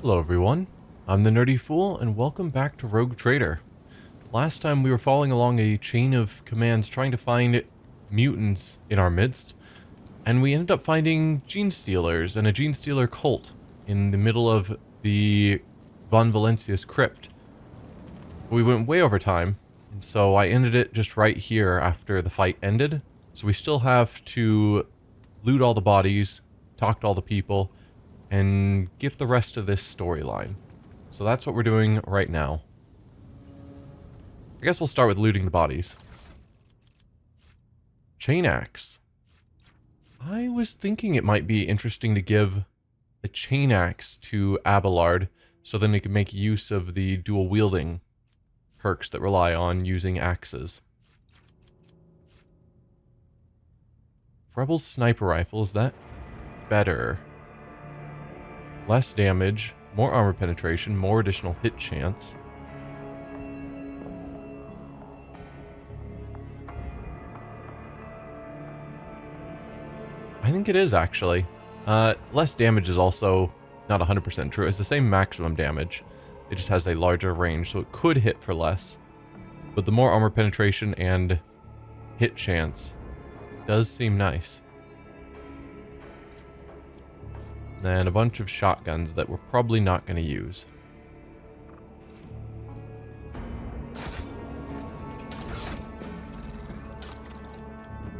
Hello everyone, I'm the Nerdy Fool and welcome back to Rogue Trader. Last time we were following along a chain of commands trying to find mutants in our midst, and we ended up finding gene stealers and a gene stealer cult in the middle of the Von Valencius crypt. We went way over time, and so I ended it just right here after the fight ended, so we still have to loot all the bodies, talk to all the people, and get the rest of this storyline. So that's what we're doing right now. I guess we'll start with looting the bodies. Chain axe. I was thinking it might be interesting to give a chain axe to Abelard so then he can make use of the dual wielding perks that rely on using axes. Rebel's sniper rifle, is that better? Less damage, more armor penetration, more additional hit chance. I think it is, actually. Less damage is also not 100% true. It's the same maximum damage. It just has a larger range, so it could hit for less. But the more armor penetration and hit chance does seem nice. And a bunch of shotguns that we're probably not going to use.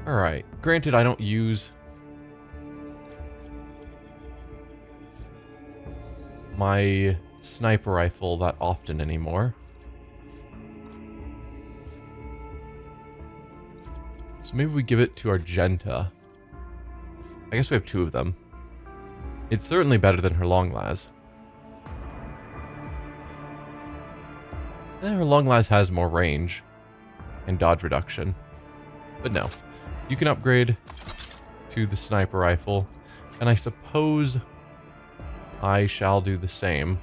Alright, granted I don't use my sniper rifle that often anymore. So maybe we give it to Argenta. I guess we have two of them. It's certainly better than her long las. Her long las has more range and dodge reduction. But no, you can upgrade to the sniper rifle, and I suppose I shall do the same.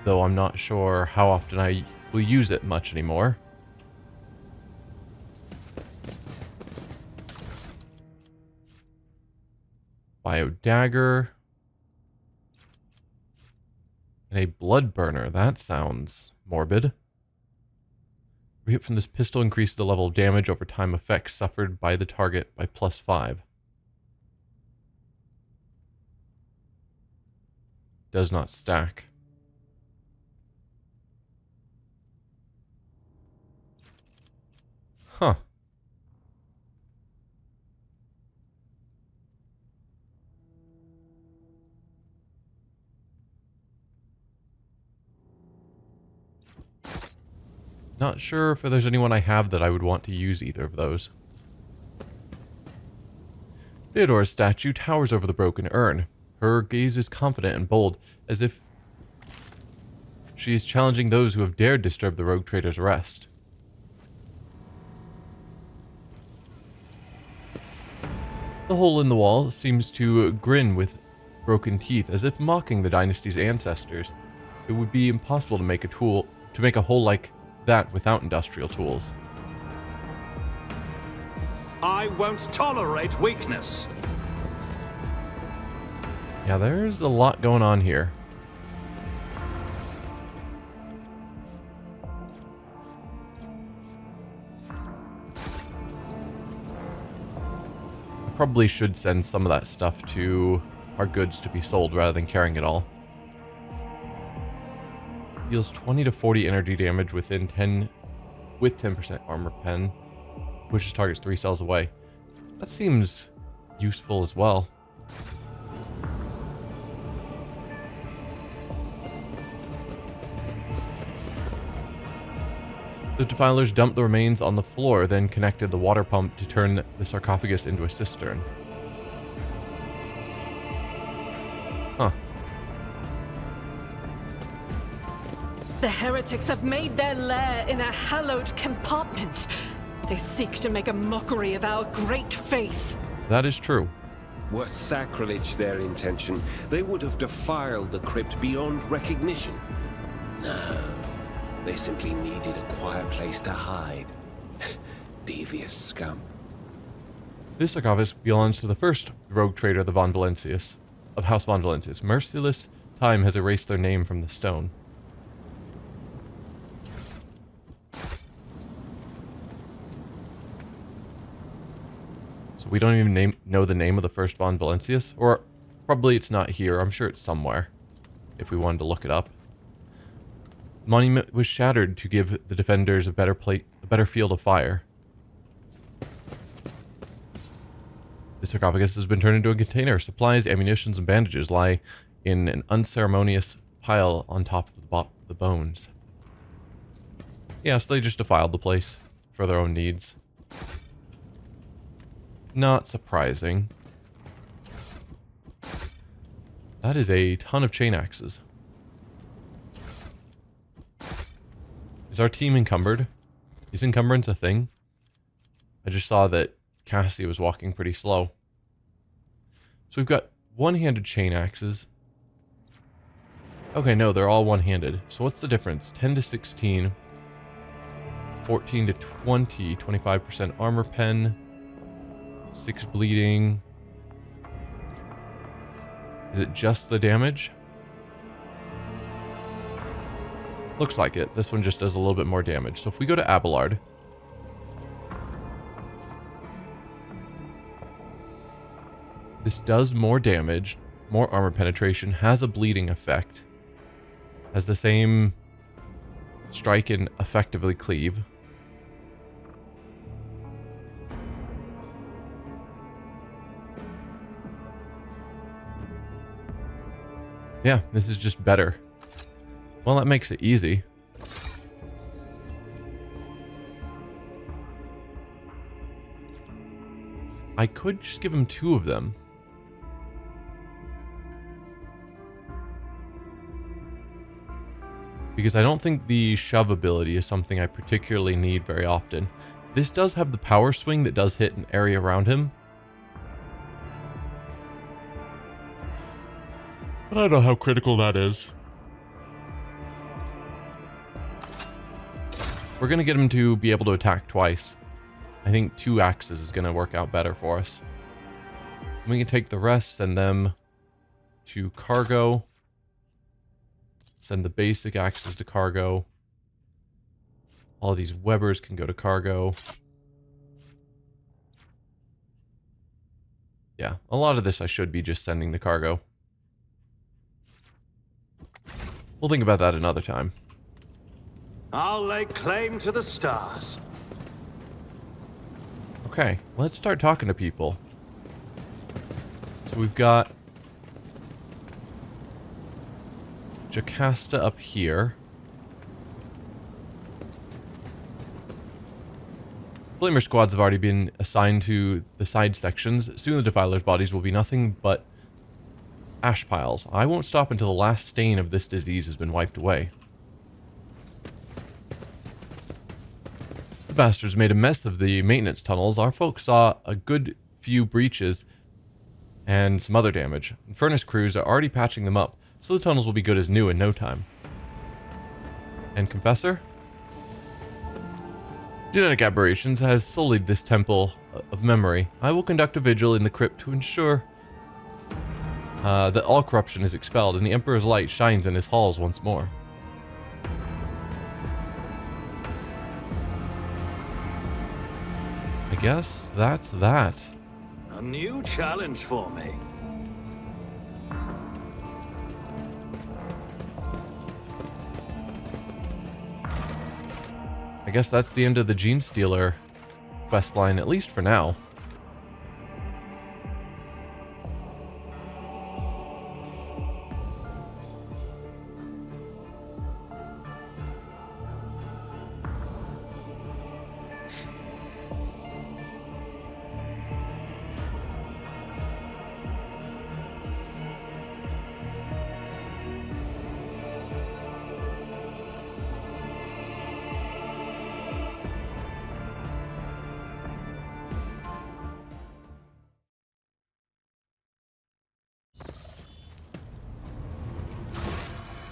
Though I'm not sure how often I will use it much anymore. Bio dagger. And a blood burner. That sounds morbid. Every hit from this pistol increases the level of damage over time effects suffered by the target by +5. Does not stack. Huh. Not sure if there's anyone I have that I would want to use either of those. Theodora's statue towers over the broken urn. Her gaze is confident and bold, as if she is challenging those who have dared disturb the rogue trader's rest. The hole in the wall seems to grin with broken teeth, as if mocking the dynasty's ancestors. It would be impossible to make a hole like that without industrial tools. I won't tolerate weakness. Yeah, there's a lot going on here. I probably should send some of that stuff to our goods to be sold rather than carrying it all. Deals 20 to 40 energy damage with 10% armor pen, pushes targets 3 cells away. That seems useful as well. The defilers dumped the remains on the floor, then connected the water pump to turn the sarcophagus into a cistern. Huh. The heretics have made their lair in a hallowed compartment. They seek to make a mockery of our great faith. That is true. Were sacrilege their intention, they would have defiled the crypt beyond recognition. No, they simply needed a quiet place to hide. Devious scum. This sarcophagus belongs to the first rogue trader, the Von Valencius. of House Von Valencius. Merciless time has erased their name from the stone. So we don't even know the name of the first Von Valencius, or probably it's not here. I'm sure it's somewhere, if we wanted to look it up. The monument was shattered to give the defenders a better field of fire. The sarcophagus has been turned into a container. Supplies, ammunitions, and bandages lie in an unceremonious pile on top of the bones. Yes, they just defiled the place for their own needs. Not surprising. That is a ton of chain axes. Is our team encumbered? Is encumbrance a thing? I just saw that Cassie was walking pretty slow. So we've got one-handed chain axes. Okay, no, they're all one-handed. So what's the difference? 10 to 16. 14 to 20. 25% armor pen. 6 bleeding. Is it just the damage? Looks like it. This one just does a little bit more damage. So if we go to Abelard. This does more damage, more armor penetration, has a bleeding effect. Has the same strike and effectively cleave. Yeah, this is just better. Well, that makes it easy. I could just give him 2 of them. Because I don't think the shove ability is something I particularly need very often. This does have the power swing that does hit an area around him. But I don't know how critical that is. We're going to get him to be able to attack twice. I think 2 axes is going to work out better for us. We can take the rest, send them to cargo. Send the basic axes to cargo. All these Webbers can go to cargo. Yeah, a lot of this I should be just sending to cargo. We'll think about that another time. I'll lay claim to the stars. Okay, let's start talking to people. So we've got Jocasta up here. Flamer squads have already been assigned to the side sections. Soon the Defiler's bodies will be nothing but ash piles. I won't stop until the last stain of this disease has been wiped away. The bastards made a mess of the maintenance tunnels. Our folks saw a good few breaches and some other damage. Furnace crews are already patching them up, so the tunnels will be good as new in no time. And Confessor? Genetic Aberrations has sullied this temple of memory. I will conduct a vigil in the crypt to ensure that all corruption is expelled and the Emperor's light shines in his halls once more. I guess that's that. A new challenge for me. I guess that's the end of the Gene Stealer quest line, at least for now.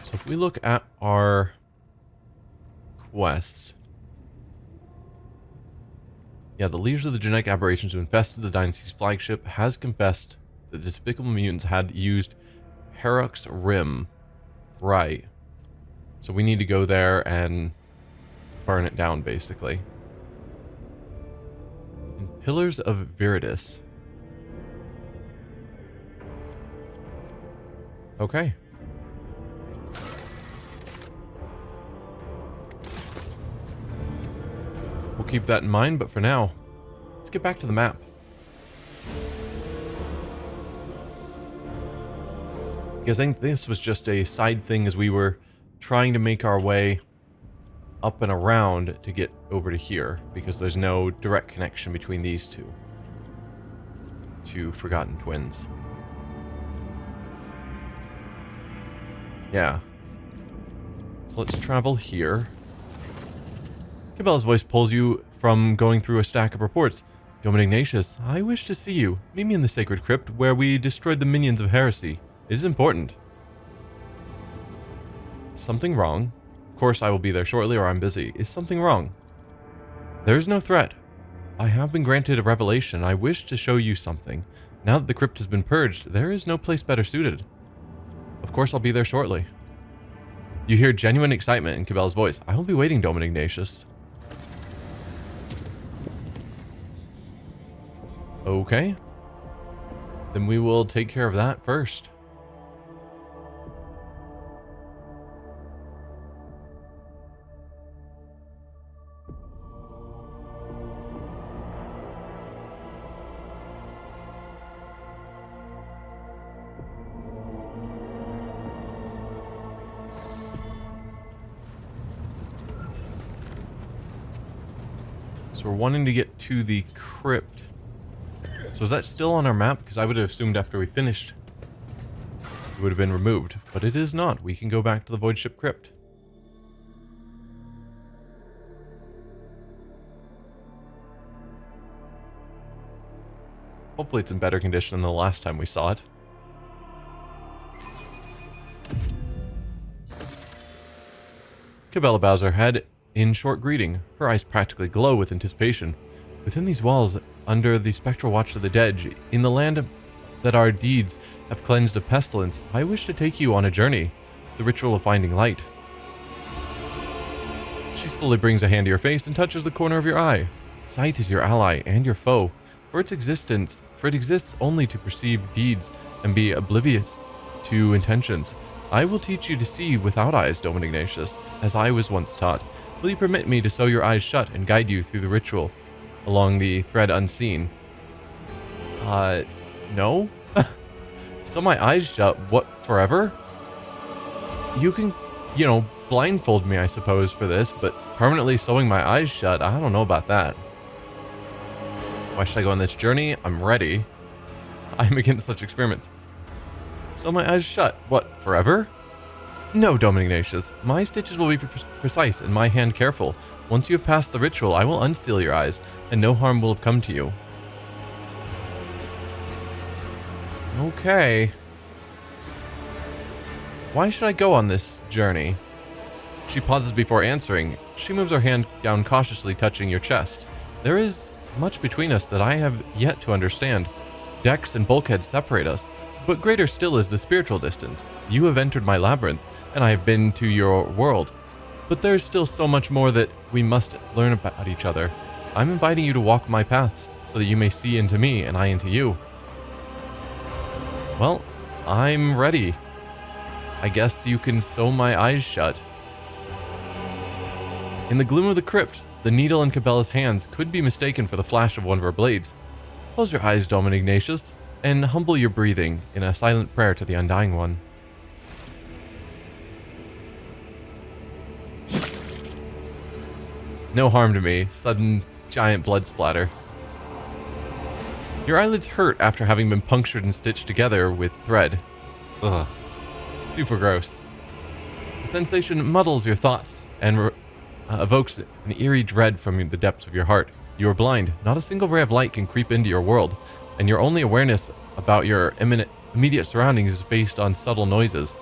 So if we look at our quest, yeah, the leaders of the genetic aberrations who infested the dynasty's flagship has confessed The despicable mutants had used Herrick's Rim. Right. So we need to go there and burn it down, basically. And Pillars of Viridis. Okay. We'll keep that in mind, but for now, let's get back to the map. Because I think this was just a side thing as we were trying to make our way up and around to get over to here, because there's no direct connection between these two Forgotten Twins. Yeah. So let's travel here. Cabela's voice pulls you from going through a stack of reports. Dome Ignatius, I wish to see you. Meet me in the sacred crypt where we destroyed the minions of heresy. It is important. Something wrong? Of course I will be there shortly or I'm busy. Is something wrong? There is no threat. I have been granted a revelation. I wish to show you something. Now that the crypt has been purged, there is no place better suited. Of course I'll be there shortly. You hear genuine excitement in Cabela's voice. I will be waiting, Dome Ignatius. Okay. Then we will take care of that first. So we're wanting to get to the crypt. So is that still on our map? Because I would have assumed after we finished it would have been removed. But it is not. We can go back to the voidship crypt. Hopefully it's in better condition than the last time we saw it. Cabela bows her head in short greeting. Her eyes practically glow with anticipation. Within these walls, under the spectral watch of the dead, in the land that our deeds have cleansed of pestilence, I wish to take you on a journey, the ritual of finding light. She slowly brings a hand to your face and touches the corner of your eye. Sight is your ally and your foe, for it exists only to perceive deeds and be oblivious to intentions. I will teach you to see without eyes, Dome Ignatius, as I was once taught. Will you permit me to sew your eyes shut and guide you through the ritual along the thread unseen? No? Sew my eyes shut? What, forever? You can, blindfold me, I suppose, for this, but permanently sewing my eyes shut, I don't know about that. Why should I go on this journey? I'm ready. I'm against such experiments. Sew my eyes shut? What, forever? No, Dome Ignatius. My stitches will be precise and my hand careful. Once you have passed the ritual, I will unseal your eyes, and no harm will have come to you. Okay. Why should I go on this journey? She pauses before answering. She moves her hand down cautiously, touching your chest. There is much between us that I have yet to understand. Decks and bulkheads separate us, but greater still is the spiritual distance. You have entered my labyrinth, and I have been to your world. But there is still so much more that we must learn about each other. I'm inviting you to walk my paths, so that you may see into me and I into you. Well, I'm ready. I guess you can sew my eyes shut. In the gloom of the crypt, the needle in Cabela's hands could be mistaken for the flash of one of her blades. Close your eyes, Dome Ignatius, and humble your breathing in a silent prayer to the Undying One. No harm to me. Sudden giant blood splatter. Your eyelids hurt after having been punctured and stitched together with thread. Ugh. Super gross. The sensation muddles your thoughts and evokes an eerie dread from the depths of your heart. You are blind. Not a single ray of light can creep into your world, and your only awareness about your immediate surroundings is based on subtle noises.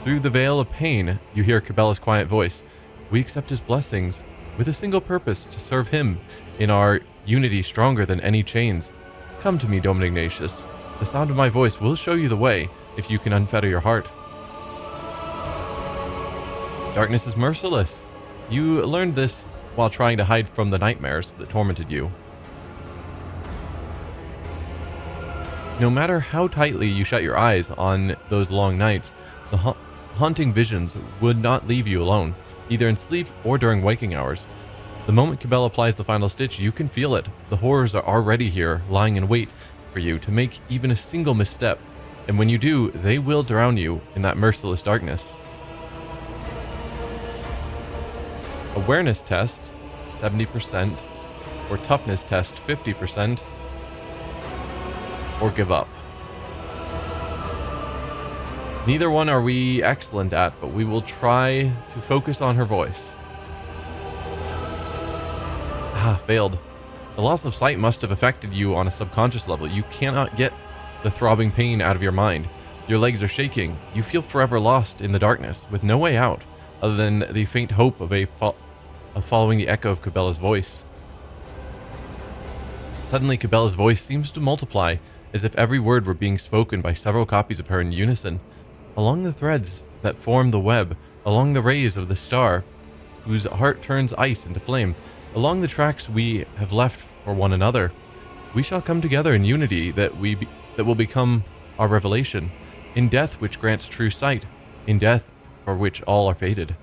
Through the veil of pain, you hear Cabela's quiet voice. We accept his blessings with a single purpose, to serve him in our unity stronger than any chains. Come to me, Dome Ignatius. The sound of my voice will show you the way if you can unfetter your heart. Darkness is merciless. You learned this while trying to hide from the nightmares that tormented you. No matter how tightly you shut your eyes on those long nights, the haunting visions would not leave you alone, either in sleep or during waking hours. The moment Cabela applies the final stitch, you can feel it. The horrors are already here, lying in wait for you to make even a single misstep, and when you do, they will drown you in that merciless darkness. Awareness test, 70%, or toughness test, 50%, or give up. Neither one are we excellent at, but we will try to focus on her voice. Failed. The loss of sight must have affected you on a subconscious level. You cannot get the throbbing pain out of your mind. Your legs are shaking. You feel forever lost in the darkness, with no way out, other than the faint hope of following the echo of Cabela's voice. Suddenly, Cabela's voice seems to multiply, as if every word were being spoken by several copies of her in unison. Along the threads that form the web, along the rays of the star, whose heart turns ice into flame, along the tracks we have left for one another, we shall come together in unity that will become our revelation, in death which grants true sight, in death for which all are fated.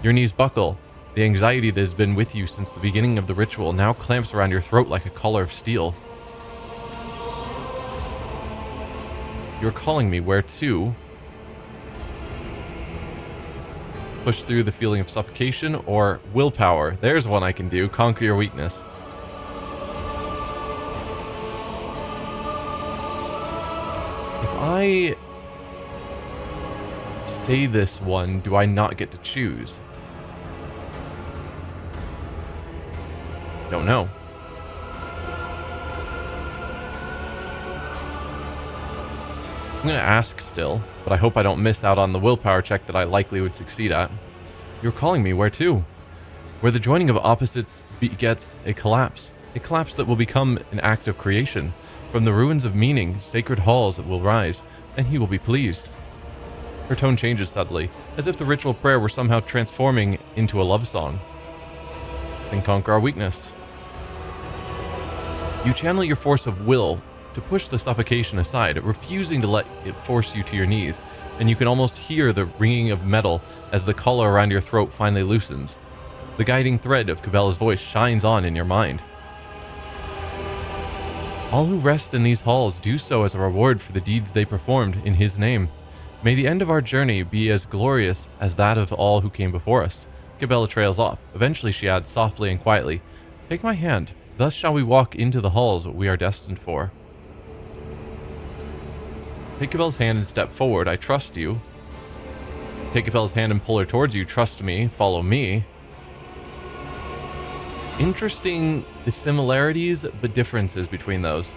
Your knees buckle. The anxiety that has been with you since the beginning of the ritual now clamps around your throat like a collar of steel. You're calling me where to? Push through the feeling of suffocation, or willpower. There's one I can do. Conquer your weakness. If I say this one, do I not get to choose? Don't know. I'm going to ask still, but I hope I don't miss out on the willpower check that I likely would succeed at. You're calling me where to? Where the joining of opposites begets a collapse that will become an act of creation. From the ruins of meaning, sacred halls will rise, and he will be pleased. Her tone changes subtly, as if the ritual prayer were somehow transforming into a love song. Then conquer our weakness. You channel your force of will to push the suffocation aside, refusing to let it force you to your knees, and you can almost hear the ringing of metal as the collar around your throat finally loosens. The guiding thread of Cabela's voice shines on in your mind. All who rest in these halls do so as a reward for the deeds they performed in his name. May the end of our journey be as glorious as that of all who came before us. Cabela trails off. Eventually she adds softly and quietly, "Take my hand, thus shall we walk into the halls we are destined for." Take Cabela's hand and step forward. I trust you. Take Cabela's hand and pull her towards you. Trust me. Follow me. Interesting similarities, but differences between those.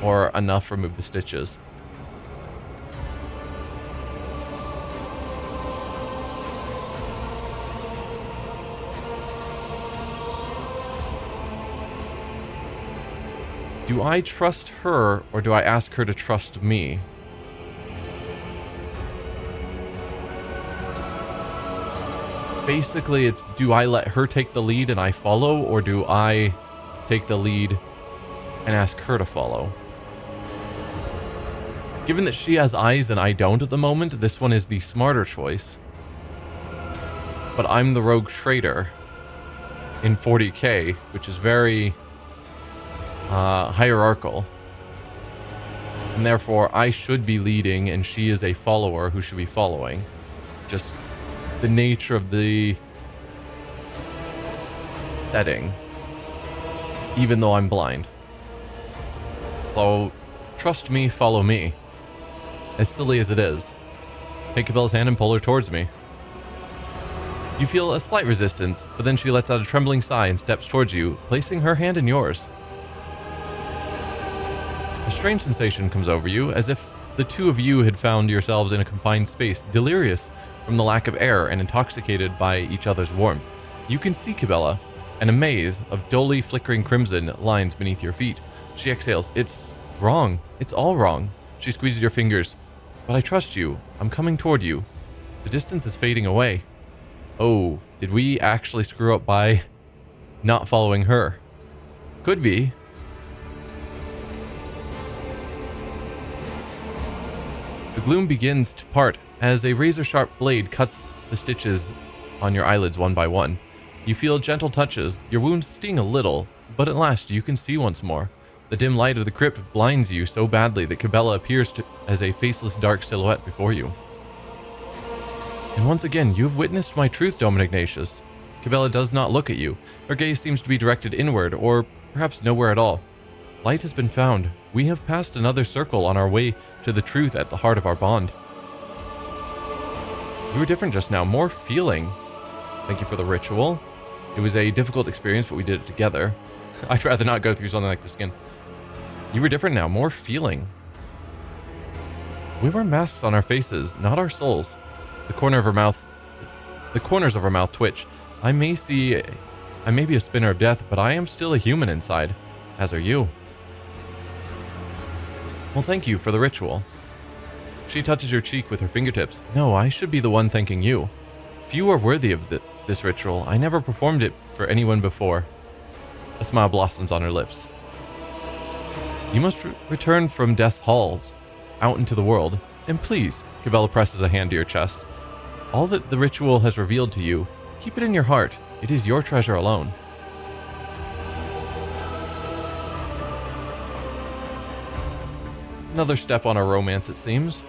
Or enough, remove the stitches. Do I trust her, or do I ask her to trust me? Basically, it's do I let her take the lead and I follow, or do I take the lead and ask her to follow? Given that she has eyes and I don't at the moment, this one is the smarter choice. But I'm the rogue trader in 40k, which is very hierarchical, and therefore I should be leading and she is a follower who should be following. Just the nature of the setting, even though I'm blind. So trust me, follow me. As silly as it is. Take Cabela's hand and pull her towards me. You feel a slight resistance, but then she lets out a trembling sigh and steps towards you, placing her hand in yours. A strange sensation comes over you, as if the two of you had found yourselves in a confined space, delirious from the lack of air and intoxicated by each other's warmth. You can see Cabela, and a maze of dully flickering crimson lines beneath your feet. She exhales. It's Wrong. It's all wrong. She squeezes your fingers. But I trust you. I'm coming toward you. The distance is fading away. Oh, did we actually screw up by not following her? Could be. The gloom begins to part as a razor-sharp blade cuts the stitches on your eyelids one by one. You feel gentle touches. Your wounds sting a little, but at last you can see once more. The dim light of the crypt blinds you so badly that Cabela appears as a faceless dark silhouette before you. And once again, you have witnessed my truth, Dom Ignatius. Cabela does not look at you. Her gaze seems to be directed inward, or perhaps nowhere at all. Light has been found. We have passed another circle on our way to the truth at the heart of our bond. You were different just now, more feeling. Thank you for the ritual. It was a difficult experience, but we did it together. I'd rather not go through something like the skin. You were different now, more feeling. We wear masks on our faces, not our souls. The corners of our mouth twitch. I may be a spinner of death, but I am still a human inside, as are you. Well, thank you for the ritual. She touches your cheek with her fingertips. No, I should be the one thanking you. Few are worthy of this ritual. I never performed it for anyone before. A smile blossoms on her lips. You must return from death's halls, out into the world. And please, Cabela presses a hand to your chest. All that the ritual has revealed to you, keep it in your heart. It is your treasure alone. Another step on our romance, it seems.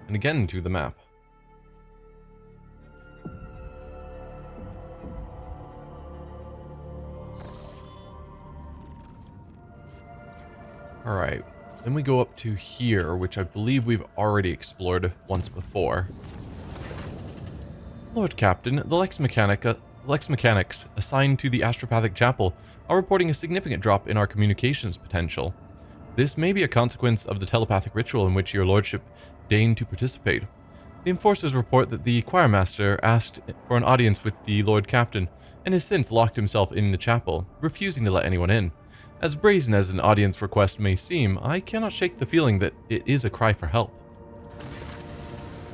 And again to the map. Alright, then we go up to here, which I believe we've already explored once before. Lord Captain, the Lex Mechanics assigned to the Astropathic Chapel are reporting a significant drop in our communications potential. This may be a consequence of the telepathic ritual in which your lordship deigned to participate. The enforcers report that the choirmaster asked for an audience with the Lord Captain and has since locked himself in the chapel, refusing to let anyone in. As brazen as an audience request may seem, I cannot shake the feeling that it is a cry for help.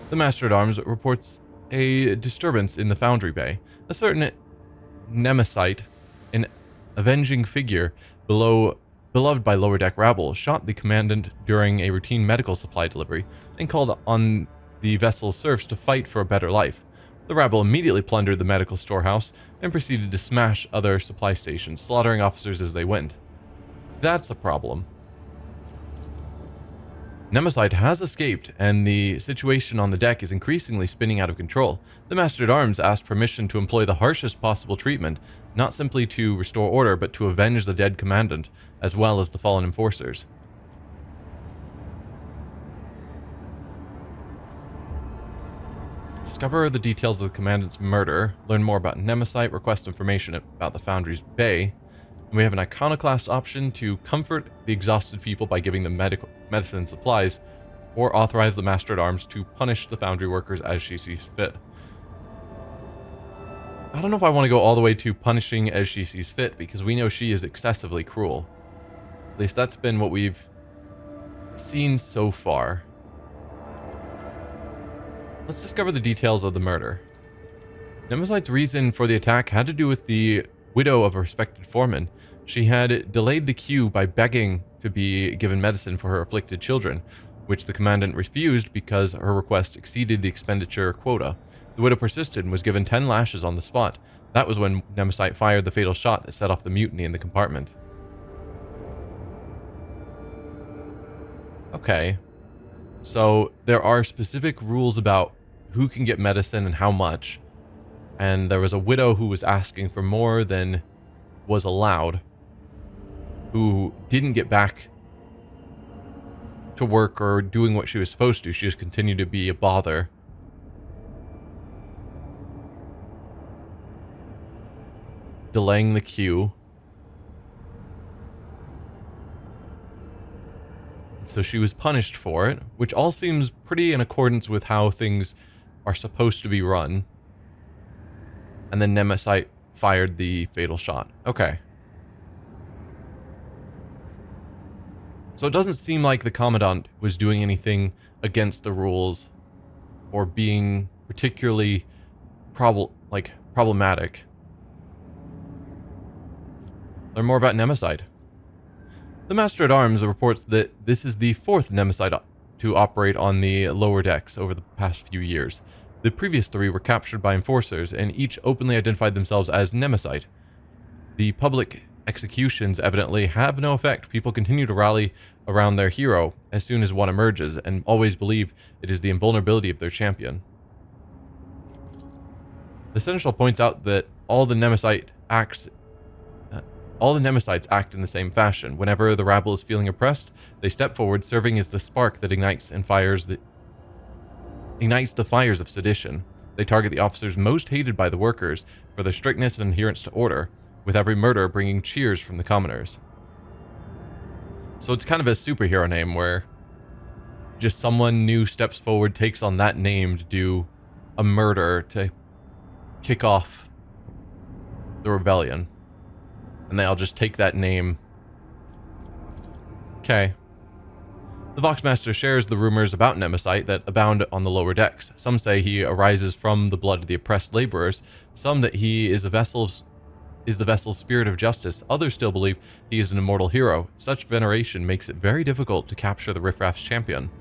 The Master-at-Arms reports a disturbance in the Foundry Bay. A certain Nemesite, an avenging figure beloved by lower deck rabble, shot the commandant during a routine medical supply delivery and called on the vessel's serfs to fight for a better life. The rabble immediately plundered the medical storehouse and proceeded to smash other supply stations, slaughtering officers as they went. That's a problem. Nemesite has escaped, and the situation on the deck is increasingly spinning out of control. The Master-at-Arms asked permission to employ the harshest possible treatment, not simply to restore order, but to avenge the dead commandant, as well as the fallen enforcers. Discover the details of the commandant's murder, learn more about Nemesite, request information about the Foundry's Bay. And we have an iconoclast option to comfort the exhausted people by giving them medicine supplies, or authorize the Master-at-Arms to punish the Foundry workers as she sees fit. I don't know if I want to go all the way to punishing as she sees fit, because we know she is excessively cruel. At least that's been what we've seen so far. Let's discover the details of the murder. Nemesite's reason for the attack had to do with the widow of a respected foreman. She had delayed the queue by begging to be given medicine for her afflicted children, which the commandant refused because her request exceeded the expenditure quota. The widow persisted and was given 10 lashes on the spot. That was when Nemesite fired the fatal shot that set off the mutiny in the compartment. Okay. So there are specific rules about who can get medicine and how much. And there was a widow who was asking for more than was allowed, who didn't get back to work or doing what she was supposed to. She just continued to be a bother. delaying the queue. So she was punished for it, which all seems pretty in accordance with how things are supposed to be run. And then Nemesite fired the fatal shot. Okay. So it doesn't seem like the Commandant was doing anything against the rules or being particularly problematic. Learn more about Nemesite. The Master at Arms reports that this is the 4th Nemesite to operate on the lower decks over the past few years. The previous 3 were captured by enforcers, and each openly identified themselves as Nemesite. The public executions evidently have no effect. People continue to rally around their hero as soon as one emerges, and always believe it is the invulnerability of their champion. The Seneschal points out that all the Nemesites act in the same fashion. Whenever the rabble is feeling oppressed, they step forward, serving as the spark that ignites the fires of sedition. They target the officers most hated by the workers for their strictness and adherence to order, with every murder bringing cheers from the commoners. So it's kind of a superhero name where just someone new steps forward, takes on that name to do a murder to kick off the rebellion. And they all just take that name. Okay. The Voxmaster shares the rumors about Nemesite that abound on the lower decks. Some say he arises from the blood of the oppressed laborers, some that he is the vessel's spirit of justice. Others still believe he is an immortal hero. Such veneration makes it very difficult to capture the Riffraff's champion.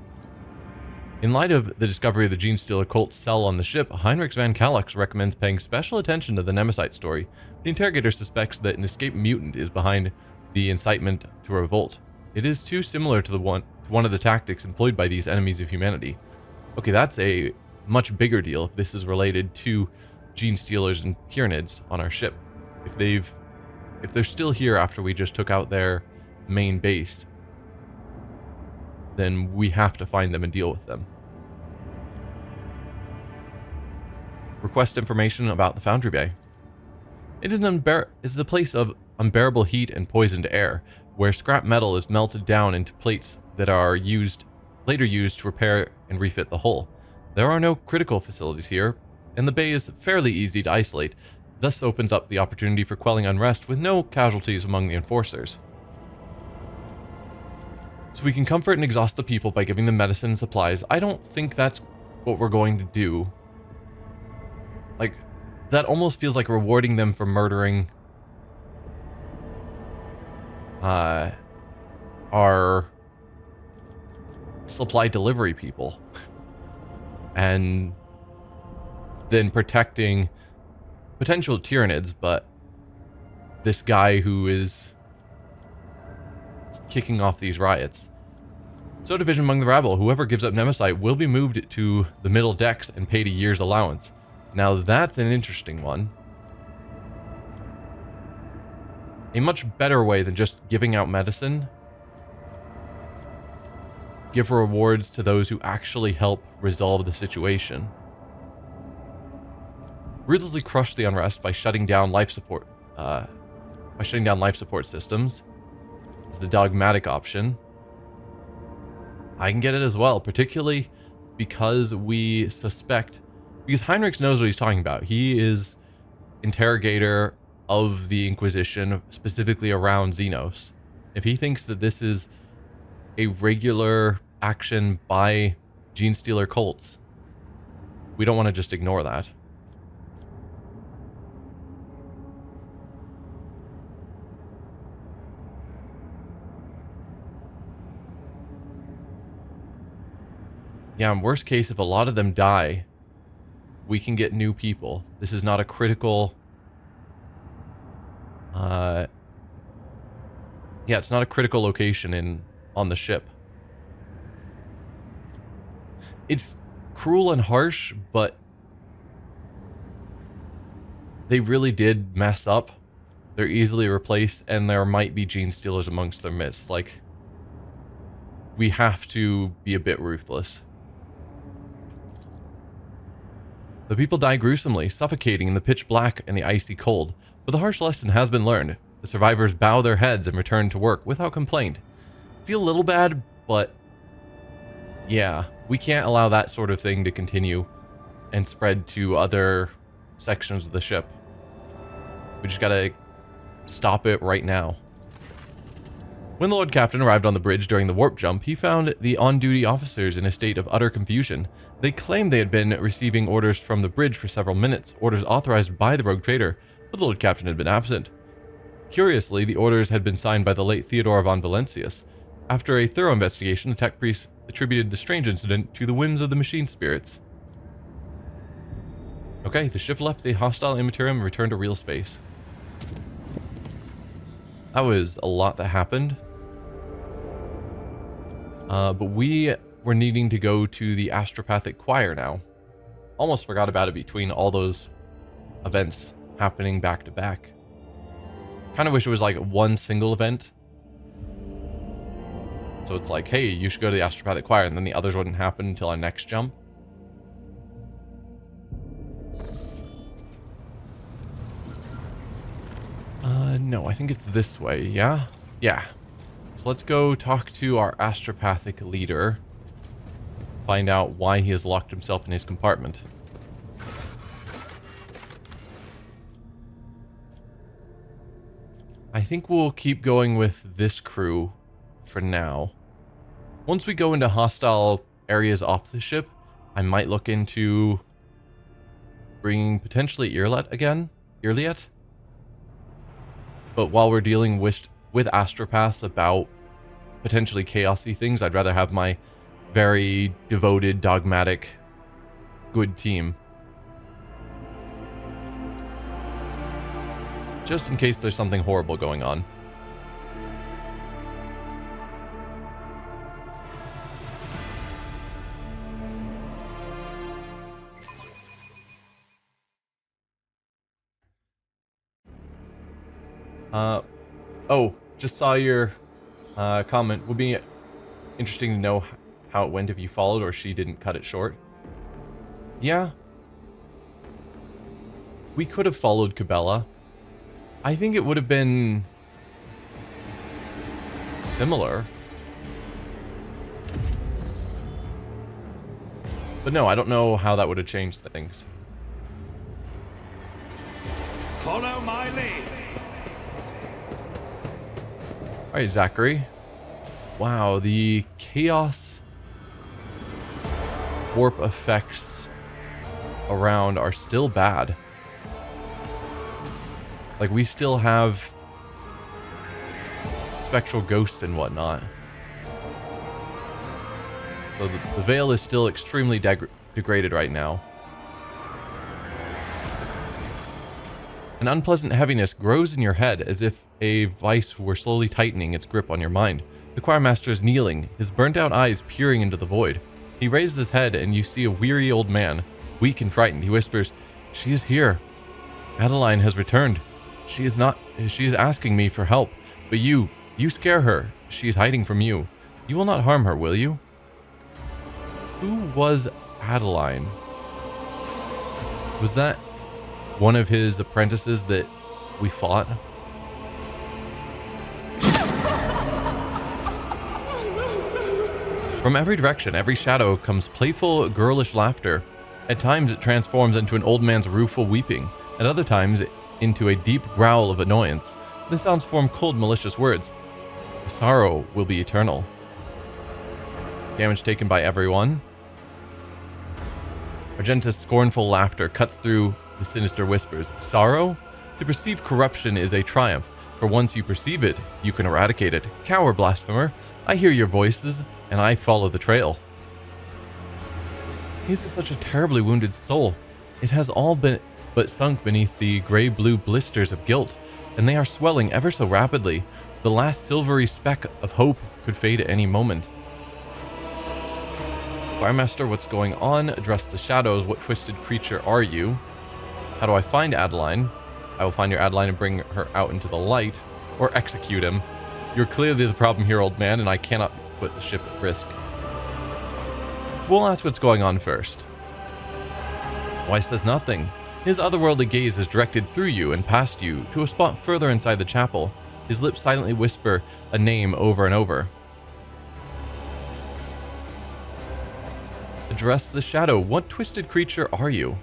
In light of the discovery of the Genestealer cult's cell on the ship, Heinrich von Kallux recommends paying special attention to the Nemesite story. The interrogator suspects that an escaped mutant is behind the incitement to revolt. It is too similar to one of the tactics employed by these enemies of humanity. Okay, that's a much bigger deal if this is related to Genestealers and Tyranids on our ship. If they're still here after we just took out their main base, then we have to find them and deal with them. Request information about the Foundry Bay. It is a place of unbearable heat and poisoned air, where scrap metal is melted down into plates that are later used to repair and refit the hull. There are no critical facilities here, and the bay is fairly easy to isolate, thus opens up the opportunity for quelling unrest with no casualties among the enforcers. So we can comfort and exhaust the people by giving them medicine and supplies. I don't think that's what we're going to do. Like, that almost feels like rewarding them for murdering our supply delivery people. And then protecting potential Tyranids, but this guy who is kicking off these riots. So division among the rabble. Whoever gives up Nemesite will be moved to the middle decks and paid a year's allowance. Now that's an interesting one. A much better way than just giving out medicine. Give rewards to those who actually help resolve the situation. Ruthlessly crush the unrest by shutting down life support systems. It's the dogmatic option. I can get it as well, particularly because we suspect, because Heinrich knows what he's talking about. He is interrogator of the Inquisition, specifically around Xenos. If he thinks that this is a regular action by Genestealer cults, we don't want to just ignore that. Yeah, in worst case, if a lot of them die, we can get new people. This is not a critical... yeah, it's not a critical location on the ship. It's cruel and harsh, but they really did mess up. They're easily replaced, and there might be Genestealers amongst their midst. Like, we have to be a bit ruthless. The people die gruesomely, suffocating in the pitch black and the icy cold. But the harsh lesson has been learned. The survivors bow their heads and return to work without complaint. Feel a little bad, but yeah, we can't allow that sort of thing to continue and spread to other sections of the ship. We just gotta stop it right now. When the Lord Captain arrived on the bridge during the warp jump, he found the on-duty officers in a state of utter confusion. They claimed they had been receiving orders from the bridge for several minutes, orders authorized by the rogue trader, but the Lord Captain had been absent. Curiously, the orders had been signed by the late Theodore von Valentius. After a thorough investigation, the tech priest attributed the strange incident to the whims of the machine spirits. Okay, the ship left the hostile Imperium and returned to real space. That was a lot that happened. But we were needing to go to the astropathic choir now. Almost forgot about it between all those events happening back to back. Kind of wish it was like one single event. So it's like, hey, you should go to the astropathic choir, and then the others wouldn't happen until our next jump. No, I think it's this way, yeah? Yeah. So let's go talk to our astropathic leader. Find out why he has locked himself in his compartment. I think we'll keep going with this crew for now. Once we go into hostile areas off the ship, I might look into bringing potentially Irlet again. Irliet? But while we're dealing with astropaths about potentially chaosy things, I'd rather have my very devoted, dogmatic, good team. Just in case there's something horrible going on. Oh, just saw your comment. Would be interesting to know how it went if you followed or she didn't cut it short. Yeah. We could have followed Cabela. I think it would have been similar. But no, I don't know how that would have changed things. Follow my lead. Alright, Zachary. Wow, the chaos warp effects around are still bad. Like, we still have spectral ghosts and whatnot. So the veil is still extremely degraded right now. An unpleasant heaviness grows in your head as if a vice were slowly tightening its grip on your mind. The choirmaster is kneeling, his burnt-out eyes peering into the void. He raises his head and you see a weary old man, weak and frightened. He whispers, "She is here. Adeline has returned. She is asking me for help, but you scare her. She is hiding from you. You will not harm her, will you?" Who was Adeline? Was that one of his apprentices that we fought? From every direction, every shadow, comes playful, girlish laughter. At times it transforms into an old man's rueful weeping. At other times, into a deep growl of annoyance. The sounds form cold, malicious words. The sorrow will be eternal. Damage taken by everyone. Argenta's scornful laughter cuts through the sinister whispers. Sorrow? To perceive corruption is a triumph, for once you perceive it, you can eradicate it. Cower, blasphemer! I hear your voices, and I follow the trail. His is such a terribly wounded soul. It has all but sunk beneath the gray-blue blisters of guilt, and they are swelling ever so rapidly. The last silvery speck of hope could fade at any moment. Firemaster, what's going on? Address the shadows. What twisted creature are you? How do I find Adeline? I will find your Adeline and bring her out into the light, or execute him. You're clearly the problem here, old man, and I cannot put the ship at risk. We'll ask what's going on first. Why says nothing? His otherworldly gaze is directed through you and past you to a spot further inside the chapel. His lips silently whisper a name over and over. Address the shadow. What twisted creature are you?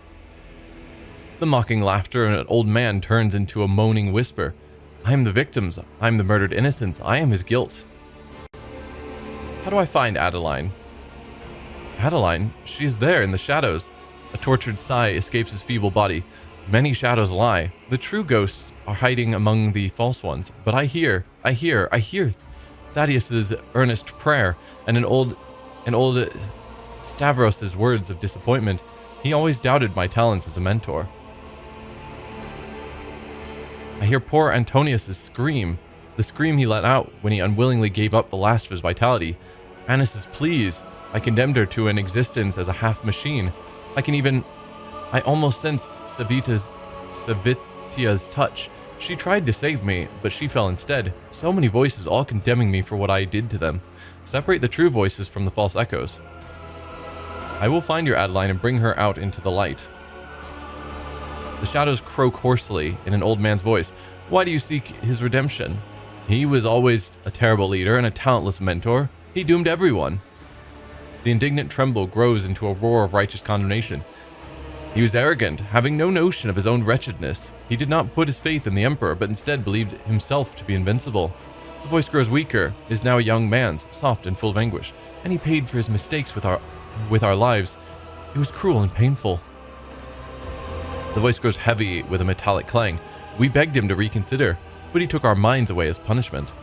The mocking laughter of an old man turns into a moaning whisper. I am the victims. I am the murdered innocents. I am his guilt. How do I find Adeline? Adeline? She is there in the shadows. A tortured sigh escapes his feeble body. Many shadows lie. The true ghosts are hiding among the false ones. But I hear Thaddeus's earnest prayer and an old Stavros's words of disappointment. He always doubted my talents as a mentor. I hear poor Antonius's scream, the scream he let out when he unwillingly gave up the last of his vitality. Annis's pleas. I condemned her to an existence as a half-machine. I almost sense Savitia's touch. She tried to save me, but she fell instead. So many voices all condemning me for what I did to them. Separate the true voices from the false echoes. I will find your Adeline and bring her out into the light. The shadows croak hoarsely in an old man's voice. Why do you seek his redemption? He was always a terrible leader and a talentless mentor. He doomed everyone. The indignant tremble grows into a roar of righteous condemnation. He was arrogant, having no notion of his own wretchedness. He did not put his faith in the Emperor, but instead believed himself to be invincible. The voice grows weaker, is now a young man's, soft and full of anguish, and he paid for his mistakes with our lives. It was cruel and painful. The voice grows heavy with a metallic clang. We begged him to reconsider, but he took our minds away as punishment.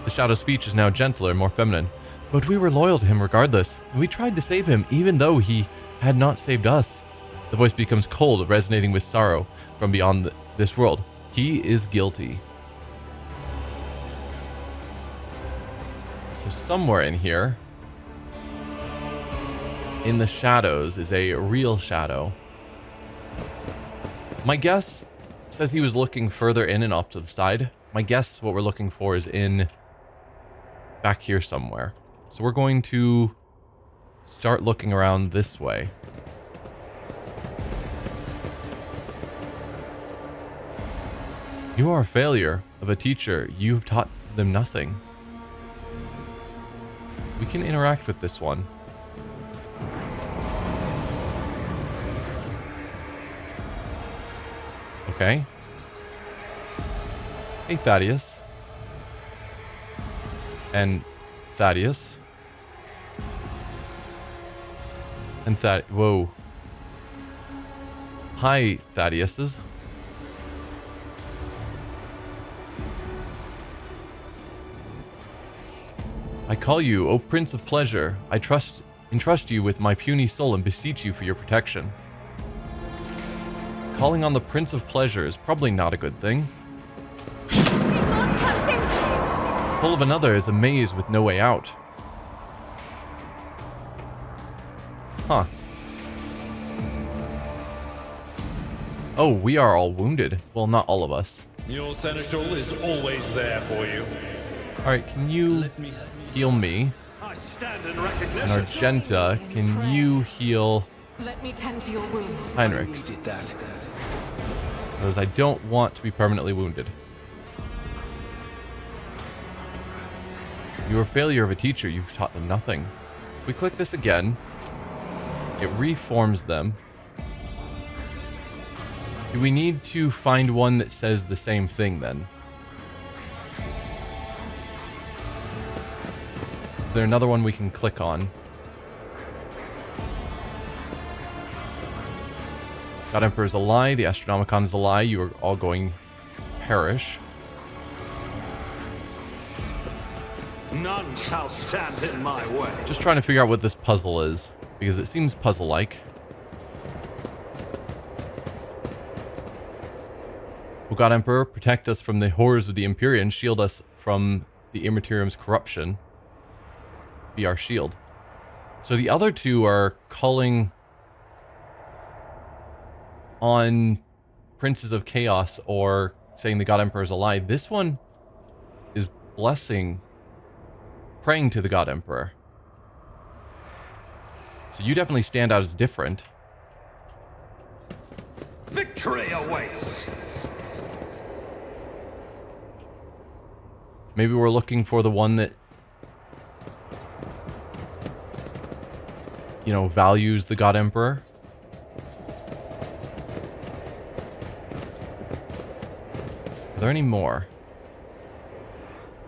The shadow's speech is now gentler and more feminine, but we were loyal to him regardless. We tried to save him, even though he had not saved us. The voice becomes cold, resonating with sorrow from beyond this world. He is guilty. So somewhere in here, in the shadows, is a real shadow. My guess says he was looking further in and off to the side. My guess what we're looking for is in back here somewhere. So we're going to start looking around this way. You are a failure of a teacher. You've taught them nothing. We can interact with this one. Okay. Hey, Thaddeus. And Thaddeus. And whoa. Hi, Thaddeus's. I call you, O Prince of Pleasure. I entrust you with my puny soul and beseech you for your protection. Calling on the Prince of Pleasure is probably not a good thing. The soul of another is a maze with no way out. Huh. Oh, we are all wounded. Well, not all of us. Your seneschal is always there for you. Alright, can you heal me? I stand in recognition. And Argenta, can you heal Let me tend to your wounds. Heinrich? We did that. Because I don't want to be permanently wounded. You are a failure of a teacher. You've taught them nothing. If we click this again, it reforms them. Do we need to find one that says the same thing then? Is there another one we can click on? God Emperor is a lie. The Astronomicon is a lie. You are all going to perish. None shall stand in my way. Just trying to figure out what this puzzle is, because it seems puzzle-like. O God Emperor, protect us from the horrors of the Imperium, shield us from the Imperium's corruption. Be our shield. So the other two are calling on Princes of Chaos or saying the God Emperor is a lie. This one is blessing, praying to the God Emperor. So you definitely stand out as different. Victory awaits! Maybe we're looking for the one that, you know, values the God Emperor. Are there any more?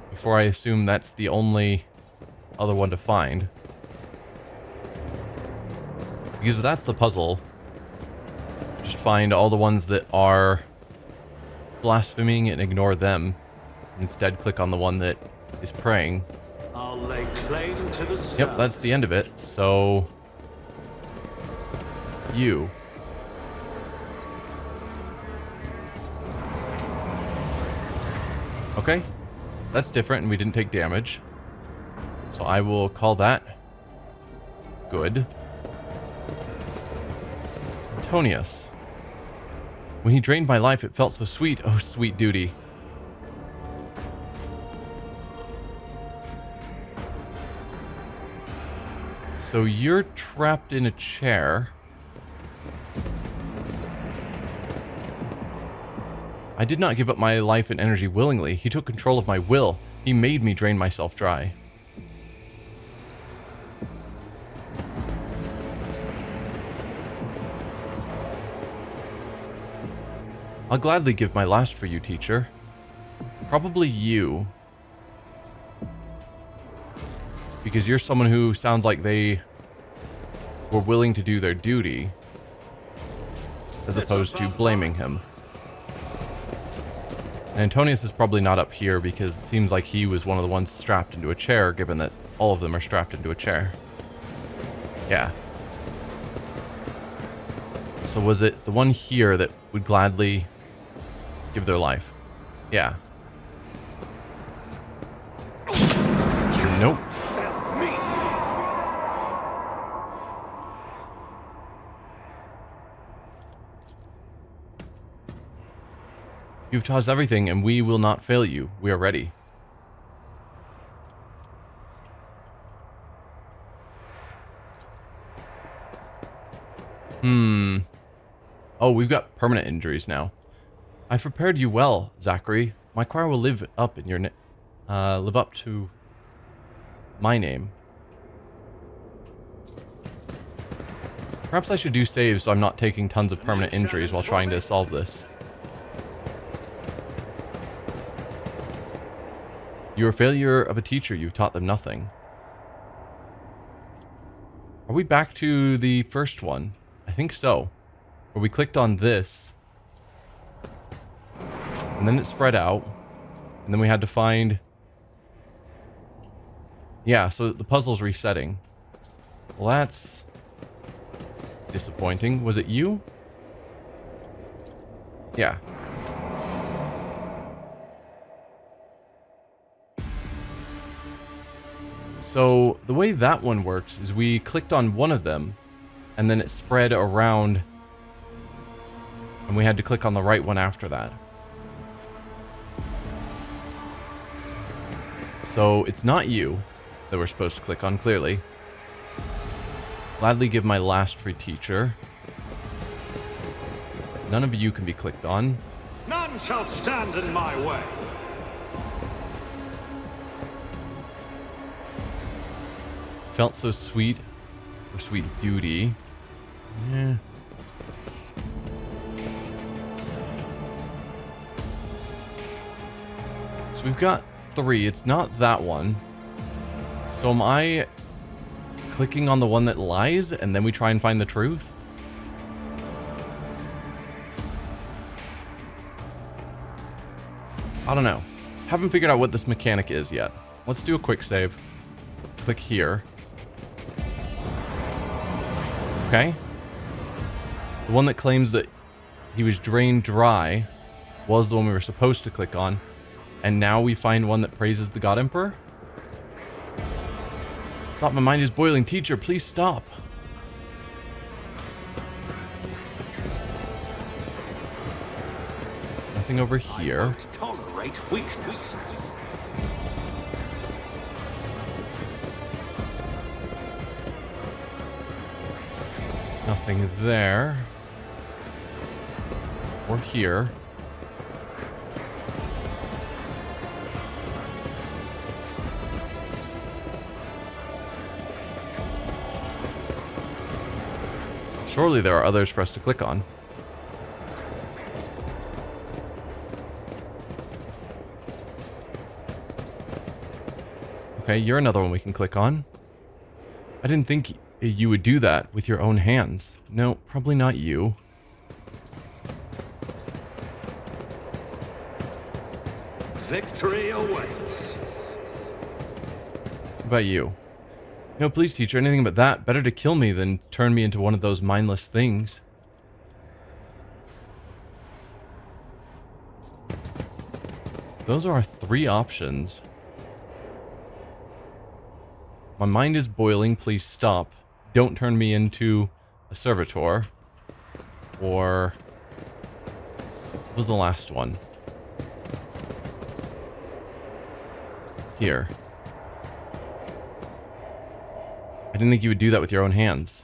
Before I assume that's the only other one to find. Because if that's the puzzle, just find all the ones that are blaspheming and ignore them. Instead, click on the one that is praying. I'll lay claim to the stars. Yep, that's the end of it. So, you. Okay, that's different, and we didn't take damage. So I will call that good. Antonius. When he drained my life, it felt so sweet. Oh, sweet duty. So you're trapped in a chair. I did not give up my life and energy willingly. He took control of my will. He made me drain myself dry. I'll gladly give my last for you, teacher. Probably you. Because you're someone who sounds like they were willing to do their duty, as opposed to blaming him. And Antonius is probably not up here because it seems like he was one of the ones strapped into a chair, given that all of them are strapped into a chair. Yeah. So was it the one here that would gladly give their life? Yeah. Nope. You've taught us everything, and we will not fail you. We are ready. Oh, we've got permanent injuries now. I've prepared you well, Zachary. My choir will live up to my name. Perhaps I should do saves so I'm not taking tons of permanent injuries while trying to solve this. You're a failure of a teacher. You've taught them nothing. Are we back to the first one? I think so. Where we clicked on this. And then it spread out. And then we had to find... Yeah, so the puzzle's resetting. Well, that's disappointing. Was it you? Yeah. So the way that one works is we clicked on one of them and then it spread around and we had to click on the right one after that. So it's not you that we're supposed to click on, clearly. Gladly give my last for teacher. None of you can be clicked on. None shall stand in my way. Felt so sweet. Or sweet duty. Yeah. So we've got 3. It's not that one. So am I clicking on the one that lies and then we try and find the truth? I don't know. Haven't figured out what this mechanic is yet. Let's do a quick save. Click here. Okay. The one that claims that he was drained dry was the one we were supposed to click on. And now we find one that praises the God Emperor? Stop, my mind is boiling. Teacher, please stop. Nothing over here. I won't tolerate weakness. Nothing there. Or here. Surely there are others for us to click on. Okay, you're another one we can click on. I didn't think you would do that with your own hands. No, probably not you. Victory awaits. What about you? No, please, teacher, anything but that. Better to kill me than turn me into one of those mindless things. Those are our 3 options. My mind is boiling. Please stop. Don't turn me into a servitor. Or... what was the last one? Here. I didn't think you would do that with your own hands.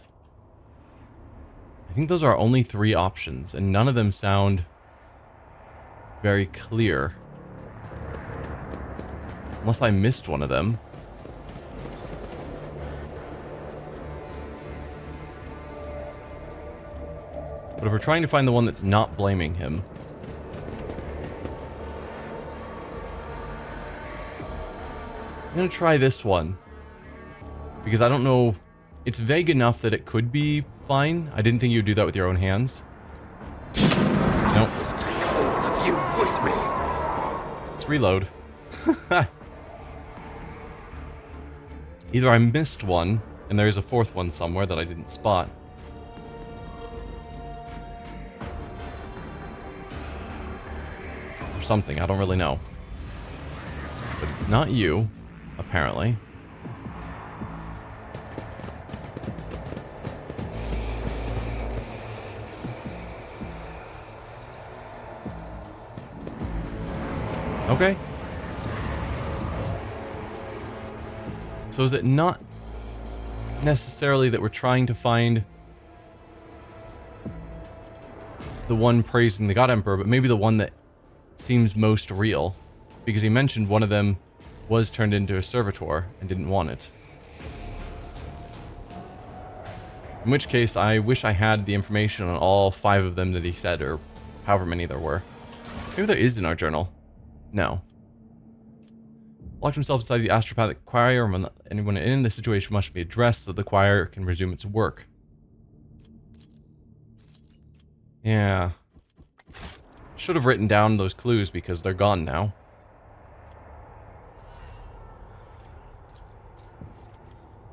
I think those are our only 3 options, and none of them sound very clear. Unless I missed one of them. But if we're trying to find the one that's not blaming him... I'm gonna try this one. Because I don't know... it's vague enough that it could be fine. I didn't think you'd do that with your own hands. Nope. Take all of you with me. Let's reload. Either I missed one, and there's a 4th one somewhere that I didn't spot. Or something, I don't really know. But it's not you, apparently. Okay. So is it not necessarily that we're trying to find the one praising the God Emperor, but maybe the one that seems most real? Because he mentioned one of them was turned into a servitor and didn't want it. In which case, I wish I had the information on all 5 of them that he said, or however many there were. Maybe there is in our journal. No. Locked himself inside the astropathic choir, and when anyone in the situation must be addressed so that the choir can resume its work. Yeah. Should have written down those clues because they're gone now.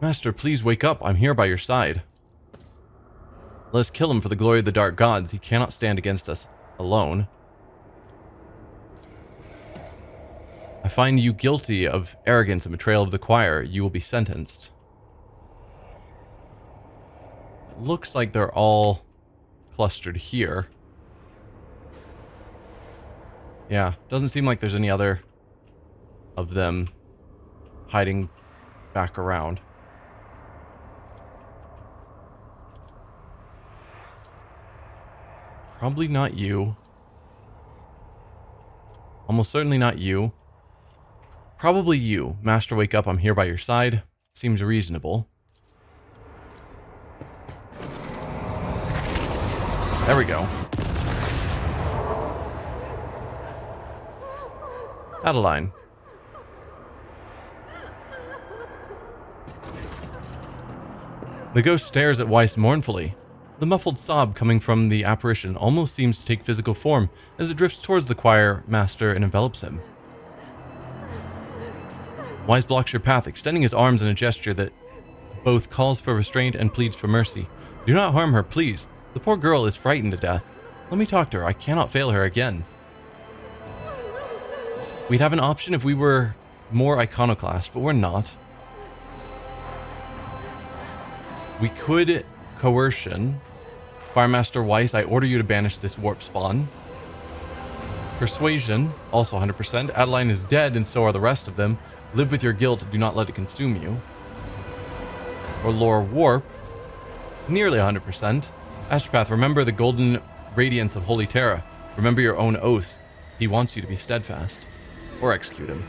Master, please wake up. I'm here by your side. Let us kill him for the glory of the dark gods. He cannot stand against us alone. I find you guilty of arrogance and betrayal of the choir. You will be sentenced. It looks like they're all clustered here. Yeah, doesn't seem like there's any other of them hiding back around. Probably not you. Almost certainly not you. Probably you. Master, wake up. I'm here by your side. Seems reasonable. There we go. Adeline. The ghost stares at Weiss mournfully. The muffled sob coming from the apparition almost seems to take physical form as it drifts towards the choir master and envelops him. Weiss blocks your path, extending his arms in a gesture that both calls for restraint and pleads for mercy. Do not harm her, please. The poor girl is frightened to death. Let me talk to her. I cannot fail her again. We'd have an option if we were more iconoclast, but we're not. We could coercion. Firemaster Weiss, I order you to banish this warp spawn. Persuasion, also 100%. Adeline is dead, and so are the rest of them. Live with your guilt, do not let it consume you. Or lore warp, nearly 100%. Astropath, remember the golden radiance of Holy Terra. Remember your own oath. He wants you to be steadfast. Or execute him.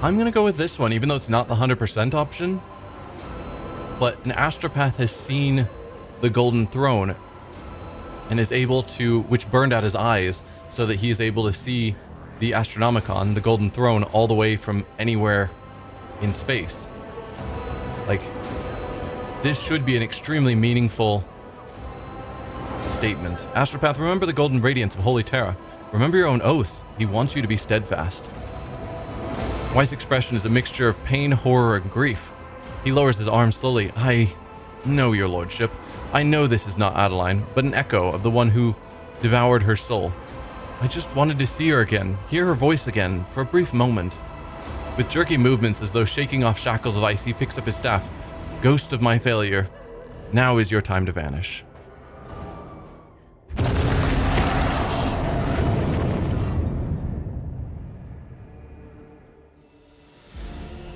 I'm going to go with this one, even though it's not the 100% option. But an astropath has seen the Golden Throne and is able to, which burned out his eyes, so that he is able to see the Astronomicon, the Golden Throne, all the way from anywhere in space. Like, this should be an extremely meaningful statement. Astropath, remember the golden radiance of Holy Terra. Remember your own oath. He wants you to be steadfast. Wise expression is a mixture of pain, horror, and grief. He lowers his arm slowly. I know, your lordship. I know this is not Adeline, but an echo of the one who devoured her soul. I just wanted to see her again, hear her voice again, for a brief moment. With jerky movements as though shaking off shackles of ice, he picks up his staff. Ghost of my failure, now is your time to vanish.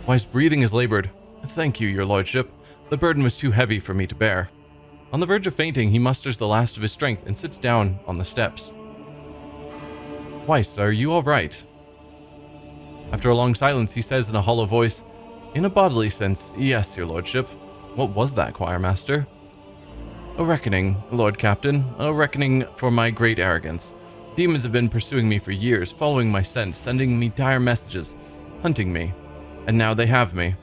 Wise breathing is labored. Thank you, your lordship. The burden was too heavy for me to bear. On the verge of fainting, he musters the last of his strength and sits down on the steps. Weiss, are you all right? After a long silence, he says in a hollow voice, in a bodily sense, yes, your lordship. What was that, choir master? A reckoning, Lord Captain. A reckoning for my great arrogance. Demons have been pursuing me for years, following my scent, sending me dire messages, hunting me. And now they have me.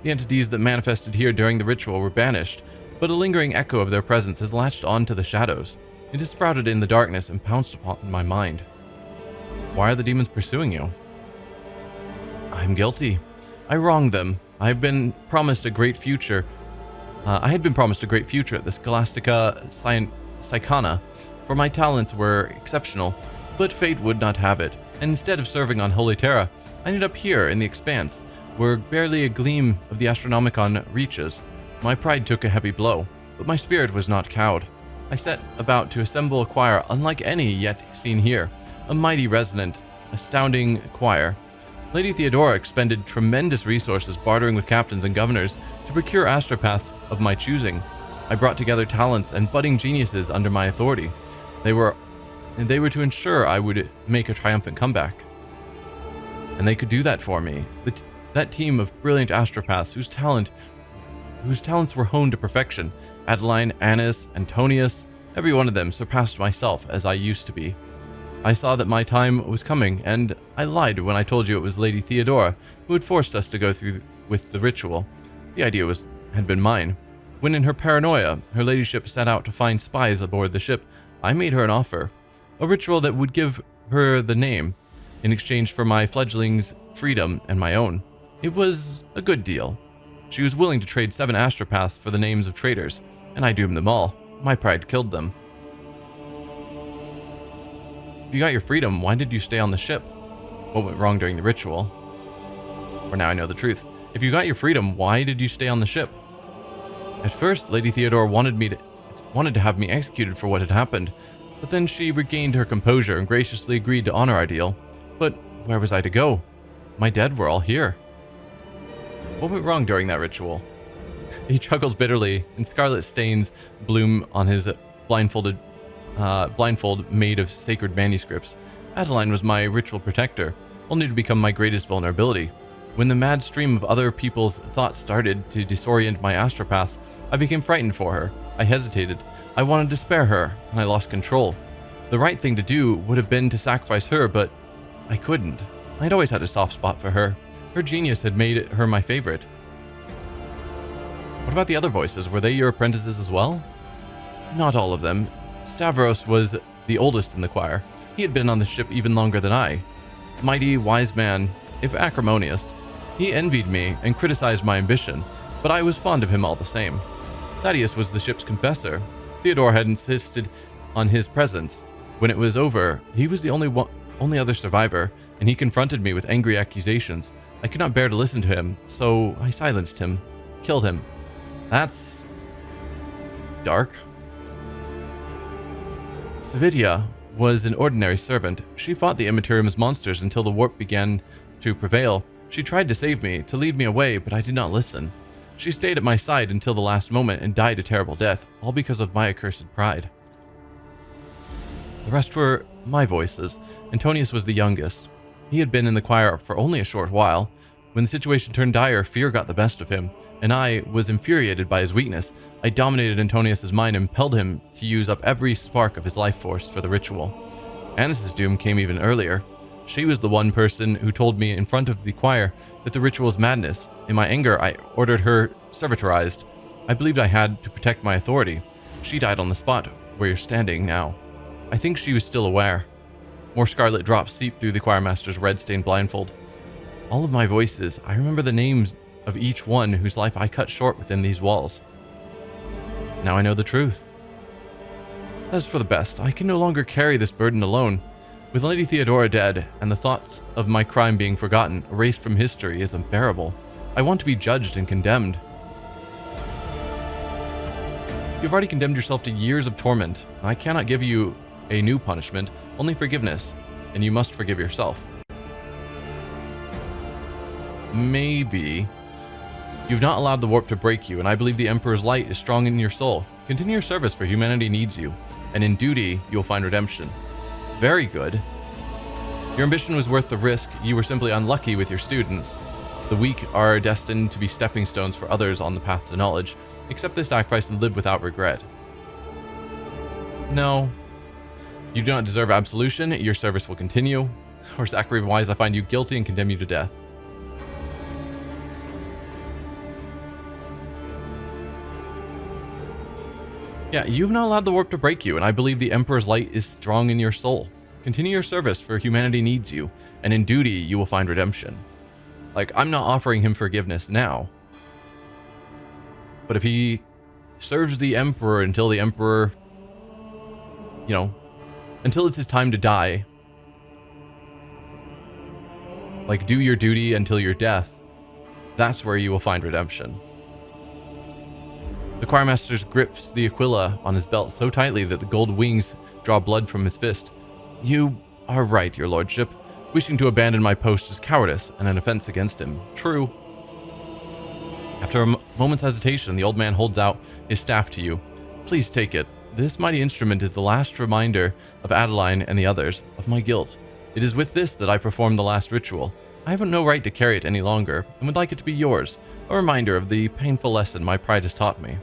The entities that manifested here during the ritual were banished, but a lingering echo of their presence has latched on to the shadows. It has sprouted in the darkness and pounced upon my mind. Why are the demons pursuing you? I'm guilty. I wronged them. I had been promised a great future at the Scholastica Psychana, for my talents were exceptional, but fate would not have it, and instead of serving on Holy Terra, I ended up here in the Expanse, where barely a gleam of the Astronomicon reaches. My pride took a heavy blow, but my spirit was not cowed. I set about to assemble a choir unlike any yet seen here, a mighty, resonant, astounding choir. Lady Theodora expended tremendous resources bartering with captains and governors to procure astropaths of my choosing. I brought together talents and budding geniuses under my authority. They were to ensure I would make a triumphant comeback. And they could do that for me. That team of brilliant astropaths whose talents were honed to perfection. Adeline, Annis, Antonius, every one of them surpassed myself as I used to be. I saw that my time was coming, and I lied when I told you it was Lady Theodora who had forced us to go through with the ritual. The idea had been mine. When in her paranoia, her ladyship set out to find spies aboard the ship, I made her an offer. A ritual that would give her the name, in exchange for my fledgling's freedom and my own. It was a good deal. She was willing to trade 7 astropaths for the names of traitors, and I doomed them all. My pride killed them. If you got your freedom, why did you stay on the ship? What went wrong during the ritual? For now I know the truth. If you got your freedom, why did you stay on the ship? At first, Lady Theodora wanted to have me executed for what had happened, but then she regained her composure and graciously agreed to honor our deal. But where was I to go? My dead were all here. What went wrong during that ritual? He chuckles bitterly, and scarlet stains bloom on his blindfold made of sacred manuscripts. Adeline was my ritual protector, only to become my greatest vulnerability. When the mad stream of other people's thoughts started to disorient my astropaths, I became frightened for her. I hesitated. I wanted to spare her, and I lost control. The right thing to do would have been to sacrifice her, but I couldn't. I'd always had a soft spot for her. Her genius had made her my favorite. What about the other voices? Were they your apprentices as well? Not all of them. Stavros was the oldest in the choir. He had been on the ship even longer than I. Mighty, wise man, if acrimonious. He envied me and criticized my ambition, but I was fond of him all the same. Thaddeus was the ship's confessor. Theodore had insisted on his presence. When it was over, he was the only other survivor, and he confronted me with angry accusations. I could not bear to listen to him, so I silenced him, killed him. That's dark. Savidia was an ordinary servant. She fought the Imperium's monsters until the warp began to prevail. She tried to save me, to lead me away, but I did not listen. She stayed at my side until the last moment and died a terrible death, all because of my accursed pride. The rest were my voices. Antonius was the youngest. He had been in the choir for only a short while. When the situation turned dire, fear got the best of him, and I was infuriated by his weakness. I dominated Antonius's mind and impelled him to use up every spark of his life force for the ritual. Annis's doom came even earlier. She was the one person who told me in front of the choir that the ritual was madness. In my anger, I ordered her servitorized. I believed I had to protect my authority. She died on the spot where you're standing now. I think she was still aware. More scarlet drops seeped through the choirmaster's red-stained blindfold. All of my voices, I remember the names of each one whose life I cut short within these walls. Now I know the truth. That is for the best. I can no longer carry this burden alone. With Lady Theodora dead, and the thoughts of my crime being forgotten, erased from history, is unbearable. I want to be judged and condemned. You've already condemned yourself to years of torment. I cannot give you a new punishment, only forgiveness, and you must forgive yourself. Maybe. You've not allowed the warp to break you, and I believe the Emperor's light is strong in your soul. Continue your service, for humanity needs you, and in duty you will find redemption. Very good. Your ambition was worth the risk. You were simply unlucky with your students. The weak are destined to be stepping stones for others on the path to knowledge. Accept this sacrifice and live without regret. No. You do not deserve absolution. Your service will continue. Or Zachary-wise, I find you guilty and condemn you to death. Yeah, you've not allowed the warp to break you, and I believe the Emperor's light is strong in your soul. Continue your service, for humanity needs you, and in duty you will find redemption. Like, I'm not offering him forgiveness now. But if he serves the Emperor until the Emperor, you know, until it's his time to die, like, do your duty until your death, that's where you will find redemption. The choirmaster grips the Aquila on his belt so tightly that the gold wings draw blood from his fist. You are right, your lordship. Wishing to abandon my post is cowardice and an offense against him. True. After a moment's hesitation, the old man holds out his staff to you. Please take it. This mighty instrument is the last reminder of Adeline and the others of my guilt. It is with this that I performed the last ritual. I have no right to carry it any longer, and would like it to be yours, a reminder of the painful lesson my pride has taught me.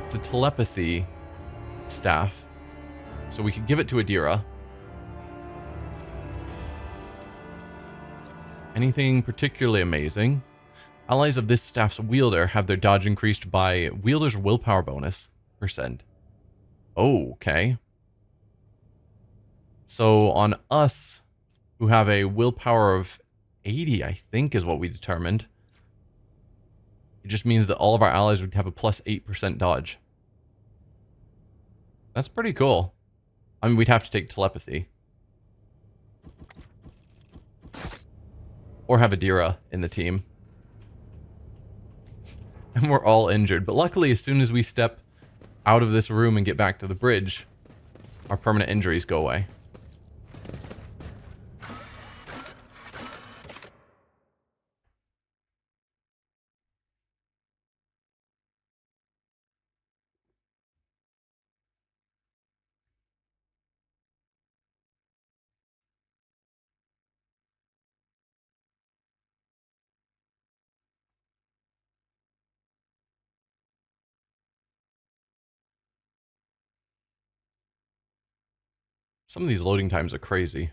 It's a telepathy staff, so we could give it to Adira. Anything particularly amazing? Allies of this staff's wielder have their dodge increased by wielder's willpower bonus %. Oh, okay. So on us, who have a willpower of 80, I think is what we determined, it just means that all of our allies would have a plus 8% dodge. That's pretty cool. I mean, we'd have to take telepathy. Or have Adira in the team. And we're all injured. But luckily, as soon as we step out of this room and get back to the bridge, our permanent injuries go away. Some of these loading times are crazy.